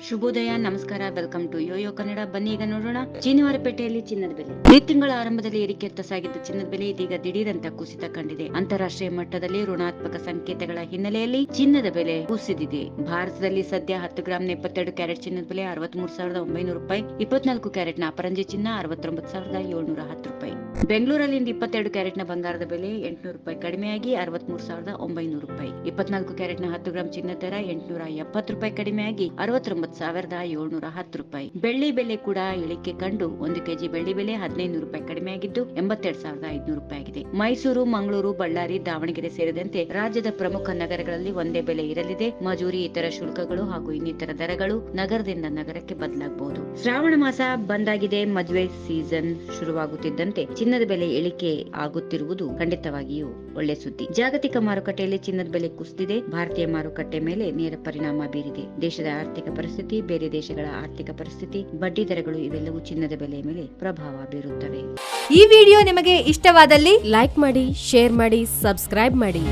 ಶುಭೋದಯ, ನಮಸ್ಕಾರ, welcome to Yoyo Kannada. ಬನ್ನಿ ಈಗ ನೋಡೋಣ ಚಿನ್ನವಾರಪೇಟೆಯಲ್ಲಿ ಚಿನ್ನದ ಬೆಲೆ. ಈ ತಿಂಗಳ ಆರಂಭದಲ್ಲಿ ಏರಿಕೆಯತ್ತ ಸಾಗಿದ್ದ ಚಿನ್ನದ ಬೆಲೆ ಇದೀಗ ದಿಢೀರಂತ ಕುಸಿತ ಕಂಡಿದೆ. ಅಂತಾರಾಷ್ಟ್ರೀಯ ಮಟ್ಟದಲ್ಲಿ ಋಣಾತ್ಮಕ ಸಂಕೇತಗಳ ಹಿನ್ನೆಲೆಯಲ್ಲಿ ಚಿನ್ನದ ಬೆಲೆ ಕುಸಿದಿದೆ. ಭಾರತದಲ್ಲಿ ಸದ್ಯ 10 ಗ್ರಾಂನ 22 ಕ್ಯಾರೆಟ್ ಚಿನ್ನದ ಬೆಲೆ 63,900 ರೂಪಾಯಿ, 24 ಕ್ಯಾರೆಟ್ನ ಅಪರಂಜಿ ಚಿನ್ನ 69,710 ರೂಪಾಯಿ. ಬೆಂಗಳೂರಲ್ಲಿ 22 ಕ್ಯಾರೆಟ್ನ ಬಂಗಾರದ ಬೆಲೆ 800 ರೂಪಾಯಿ ಕಡಿಮೆಯಾಗಿ 63,900 ರೂಪಾಯಿ. 24 ಕ್ಯಾರೆಟ್ನ 10 ಗ್ರಾಂ ಚಿನ್ನದ ದರ 870 ರೂಪಾಯಿ ಕಡಿಮೆಯಾಗಿ 69,710 ರೂಪಾಯಿ. ಬೆಳ್ಳಿ ಬೆಲೆ ಕೂಡ ಇಳಿಕೆ ಕಂಡು 1 ಕೆಜಿ ಬೆಳ್ಳಿ ಬೆಲೆ 1500 ರೂಪಾಯಿ ಕಡಿಮೆಯಾಗಿದ್ದು 82,500 ರೂಪಾಯಿ ಆಗಿದೆ. ಮೈಸೂರು, ಮಂಗಳೂರು, ಬಳ್ಳಾರಿ, ದಾವಣಗೆರೆ ಸೇರಿದಂತೆ ರಾಜ್ಯದ ಪ್ರಮುಖ ನಗರಗಳಲ್ಲಿ ಒಂದೇ ಬೆಲೆ ಇರಲಿದೆ. ಮಜೂರಿ, ಇತರ ಶುಲ್ಕಗಳು ಹಾಗೂ ಇನ್ನಿತರ ದರಗಳು ನಗರದಿಂದ ನಗರಕ್ಕೆ ಬದಲಾಗಬಹುದು. ಶ್ರಾವಣ ಮಾಸ ಬಂದಾಗಿದೆ. ಮದುವೆ ಸೀಸನ್ ಶುರುವಾಗುತ್ತಿದ್ದಂತೆ ಚಿನ್ನದ ಬೆಲೆ ಇಳಿಕೆ ಆಗುತ್ತಿರುವುದು ಖಂಡಿತವಾಗಿಯೂ ಒಳ್ಳೆ ಸುದ್ದಿ. ಜಾಗತಿಕ ಮಾರುಕಟ್ಟೆಯಲ್ಲಿ ಚಿನ್ನದ ಬೆಲೆ ಕುಸಿದಿದೆ. ಭಾರತೀಯ ಮಾರುಕಟ್ಟೆ ಮೇಲೆ ನೇರ ಪರಿಣಾಮ ಬೀರಿದೆ. ದೇಶದ ಆರ್ಥಿಕ ಪರಿಸ್ಥಿತಿ, ಬೇರೆ ದೇಶಗಳ ಆರ್ಥಿಕ ಪರಿಸ್ಥಿತಿ, ಬಡ್ಡಿ ದರಗಳು ಇವೆಲ್ಲವೂ ಚಿನ್ನದ ಬೆಲೆಯ ಮೇಲೆ ಪ್ರಭಾವ ಬೀರುತ್ತವೆ. ಈ ವಿಡಿಯೋ ನಿಮಗೆ ಇಷ್ಟವಾದಲ್ಲಿ ಲೈಕ್ ಮಾಡಿ, ಶೇರ್ ಮಾಡಿ, ಸಬ್ಸ್ಕ್ರೈಬ್ ಮಾಡಿ.